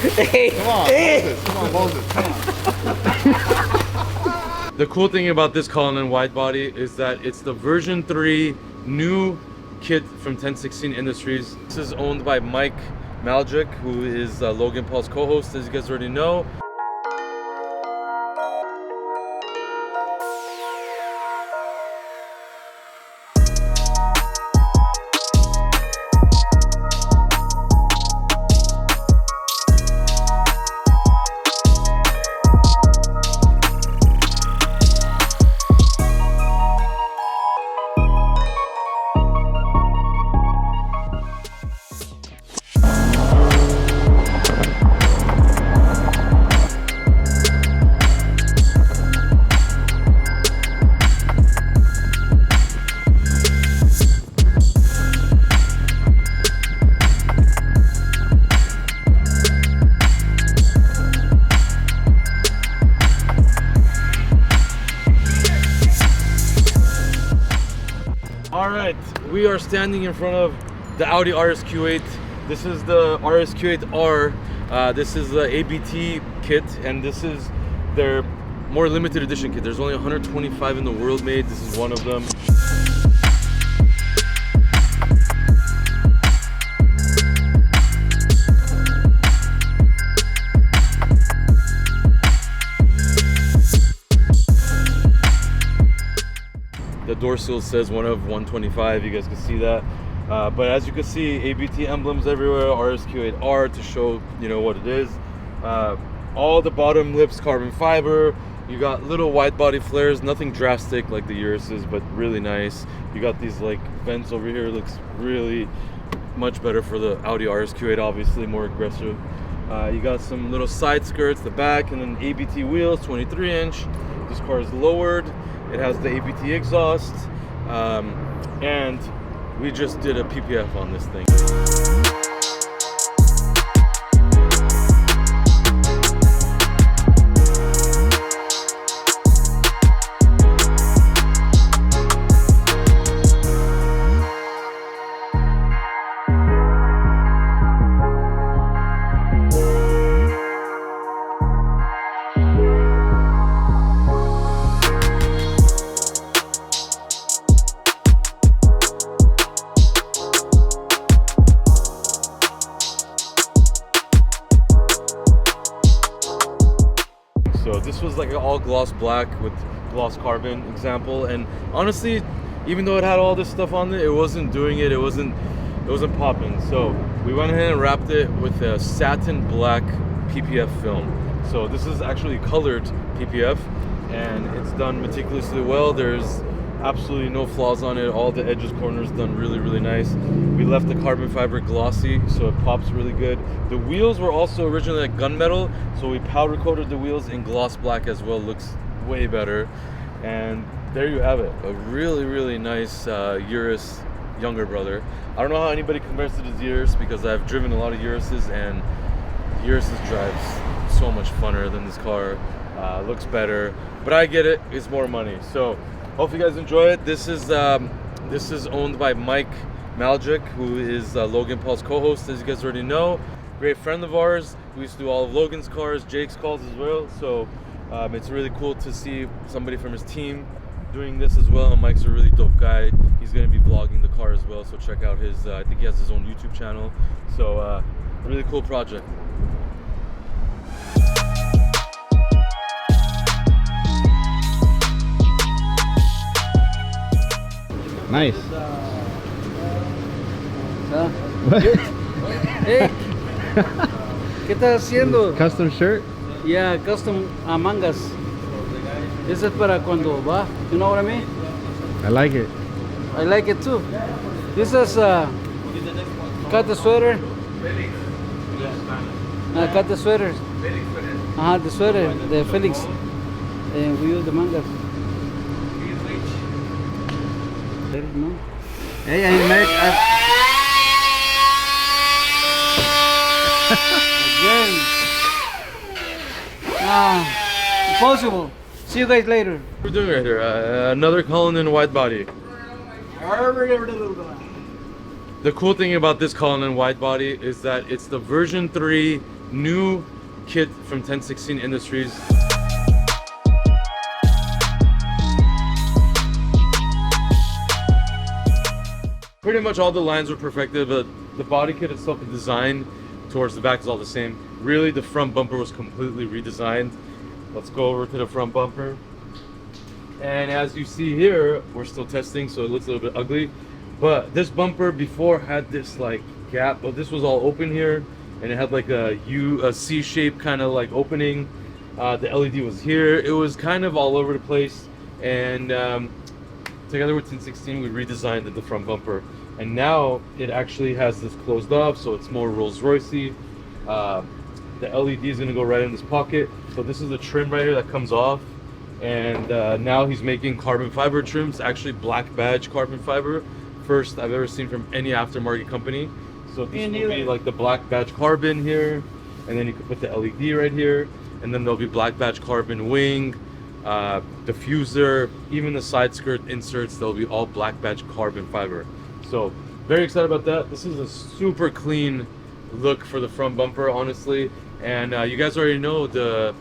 Hey, come on, hey. Moses. Come on, Moses. Come on. The cool thing about this Cullinan Widebody is that it's the version 3 new kit from 1016 Industries. This is owned by Mike Maljak, who is Logan Paul's co-host, as you guys already know. Alright, we are standing in front of the Audi RSQ8. This is the RSQ8-R. This is the ABT kit, and this is their more limited edition kit. There's only 125 in the world made. This is one of them. The door seal says one of 125, you guys can see that. But as you can see, ABT emblems everywhere, RSQ8-R to show, you know, what it is. All the bottom lips carbon fiber. You got little wide body flares, nothing drastic like the Uruses, but really nice. You got these like vents over here, looks really much better for the Audi RSQ8, obviously more aggressive. You got some little side skirts, the back, and then ABT wheels, 23-inch. This car is lowered. It has the ABT exhaust, and we just did a PPF on this thing. So this was like an all gloss black with gloss carbon example, and honestly, even though it had all this stuff on it, it wasn't doing it. It wasn't popping. So we went ahead and wrapped it with a Satin Black PPF film. So this is actually colored PPF, and it's done meticulously well. There's absolutely no flaws on it. All the edges, corners done really nice. We left the carbon fiber glossy, so it pops really good. The wheels were also originally like gunmetal, so we powder coated the wheels in gloss black as well. Looks way better. And there you have it, a really nice Urus younger brother. I don't know how anybody compares to this Urus, because I've driven a lot of Uruses, and Urus's drives so much funner than this car. Looks better, but I get it, it's more money. So hope you guys enjoy it. This is owned by Mike Maljak, who is Logan Paul's co-host, as you guys already know. Great friend of ours. We used to do all of Logan's cars, Jake's cars as well. So it's really cool to see somebody from his team doing this as well. And Mike's a really dope guy. He's going to be vlogging the car as well. So check out his, I think he has his own YouTube channel. So really cool project. Nice. Hey, ¿qué estás haciendo? Custom shirt? Yeah, custom mangas. This is para cuando va. You know what I mean? I like it. I like it too. This is cut the sweater. Cut the sweater. The sweater, the Felix. And we use the mangas. No? Hey, I make again. Impossible. See you guys later. What we're doing right here, another Cullinan Widebody. The cool thing about this Cullinan Widebody is that it's the version 3 new kit from 1016 Industries. Pretty much all the lines were perfected, but the body kit itself, the design towards the back is all the same. Really, the front bumper was completely redesigned. Let's go over to the front bumper. And as you see here, we're still testing, so it looks a little bit ugly. But this bumper before had this like gap, but this was all open here, and it had like a C shape kind of like opening. The LED was here. It was kind of all over the place, and together with 1016, we redesigned the front bumper, and now it actually has this closed off, so it's more Rolls-Royce-y. The LED is gonna go right in this pocket. So this is the trim right here that comes off, and now he's making carbon fiber trims, actually black badge carbon fiber. First I've ever seen from any aftermarket company. So this will be like the black badge carbon here, and then you can put the LED right here, and then there'll be black badge carbon wing, diffuser, even the side skirt inserts, they'll be all black badge carbon fiber. So very excited about that. This is a super clean look for the front bumper, honestly. And you guys already know the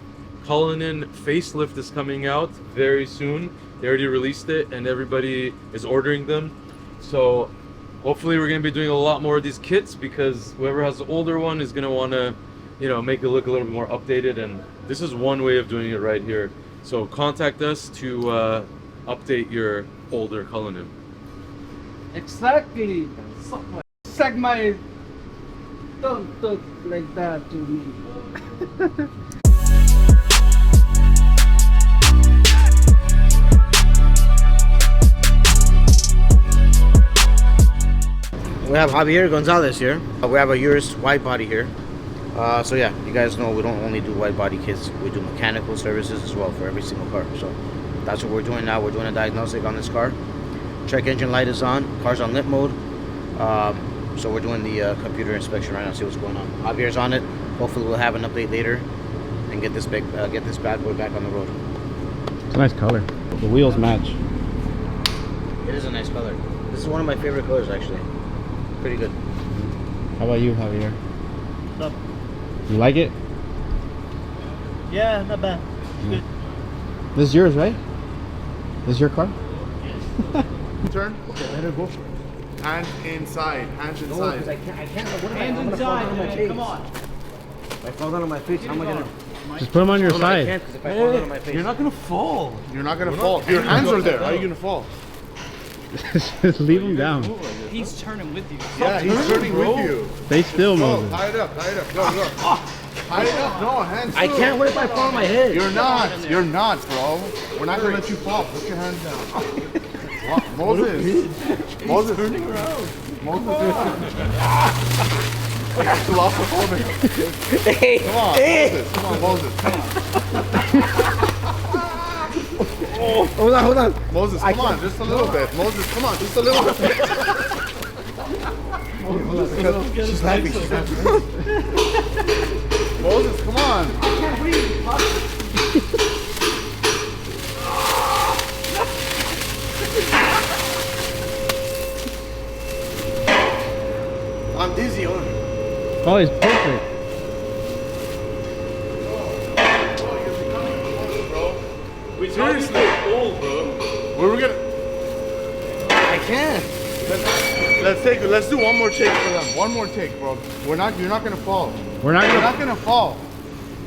Cullinan facelift is coming out very soon. They already released it and everybody is ordering them. So hopefully we're going to be doing a lot more of these kits, because whoever has the older one is going to want to, you know, make it look a little bit more updated, and this is one way of doing it right here. So contact us to update your older Cullinan. Exactly. Suck my. Don't talk like that to me. We have Javier Gonzalez here. We have a Urus Widebody here. So yeah, you guys know we don't only do Widebody kits, we do mechanical services as well for every single car. So that's what we're doing now. We're doing a diagnostic on this car. Check engine light is on, car's on lit mode. So we're doing the computer inspection right now, see what's going on. Javier's on it. Hopefully we'll have an update later and get this bad boy back on the road. It's a nice color. The wheels match. It is a nice color. This is one of my favorite colors actually. Pretty good. How about you, Javier? What's up? You like it? Yeah, not bad. Good. This is yours, right? This is your car? Turn. Okay, let her go. Hands inside. Hands inside. No, because I can't. What Hands inside, man. Come on. If I fall down on my face, how am I gonna? Just put them on your I side. can't, because if I fall down on my face, You're not gonna fall. You're not gonna fall. Your hands are there. How are you gonna fall? Just leave them down. He's turning with you. Yeah, he's turning with you. Stay still, Go, Moses. tie it up. Tie it up. Go, go. Tie it up. No, hands. I can't. What if I fall on my head? You're not. You're not, bro. We're not gonna let you fall. Put your hands down. What? Moses. Moses. Turning around. Moses. Claustrophobic. Hey, Come on, Moses. Come on, Moses. Come on. hold on. Moses, come on, just a little bit. Moses, come on, just a little bit. She's laughing. She's laughing. Moses, come on. I can't breathe. I'm dizzy. Oh, it's perfect. Seriously, old, bro. where we gonna? I can't. Let's do one more take for them. One more take, bro. You're not gonna fall. We're not You're gonna. not gonna fall.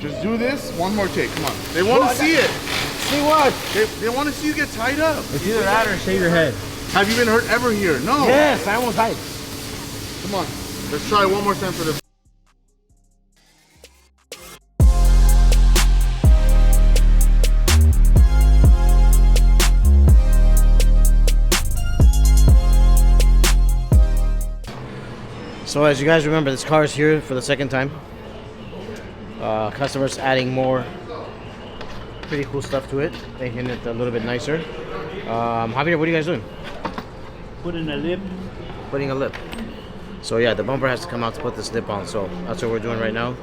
Just do this. One more take. Come on. They want to see it. See what? They want to see you get tied up. It's either that or shave your head. Have you been hurt ever here? No. Yes, I almost died. Come on. Let's try one more time for the. So as you guys remember, this car is here for the second time. Customers adding more pretty cool stuff to it, making it a little bit nicer. Javier, what are you guys doing? Putting a lip. Putting a lip. So yeah, the bumper has to come out to put this lip on. So that's what we're doing right now.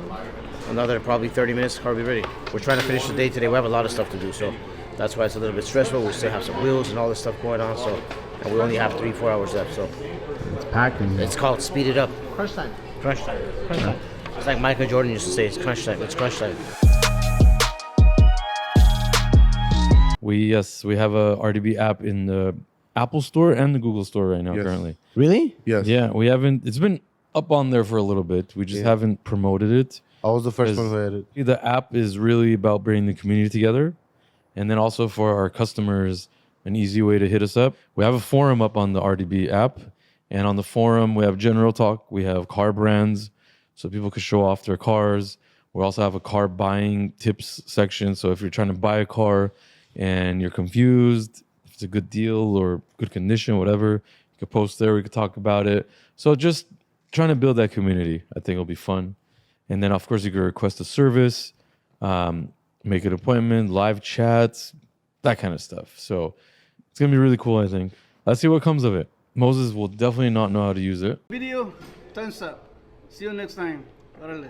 Another probably 30 minutes, car will be ready. We're trying to finish the day today. We have a lot of stuff to do, so that's why it's a little bit stressful. We still have some wheels and all this stuff going on, so and we only have 3-4 hours left. So It's packed in here. it's called Speed It Up. Crunch time. Crunch time. Crunch time. It's like Michael Jordan used to say, it's crunch time. It's crunch time. We have a RDB app in the Apple Store and the Google Store right now currently. Really? Yes. Yeah, we haven't. It's been up on there for a little bit. We just haven't promoted it. I was the first one who had it. The app is really about bringing the community together, and then also for our customers, an easy way to hit us up. We have a forum up on the RDB app, and on the forum we have general talk. We have car brands, so people can show off their cars. We also have a car buying tips section. So if you're trying to buy a car and you're confused, if it's a good deal or good condition, whatever, you could post there. We could talk about it. So just trying to build that community, I think it'll be fun. And then, of course, you could request a service, make an appointment, live chats, that kind of stuff. So it's going to be really cool, I think. Let's see what comes of it. Moses will definitely not know how to use it. Video, thumbs up. See you next time. Órale.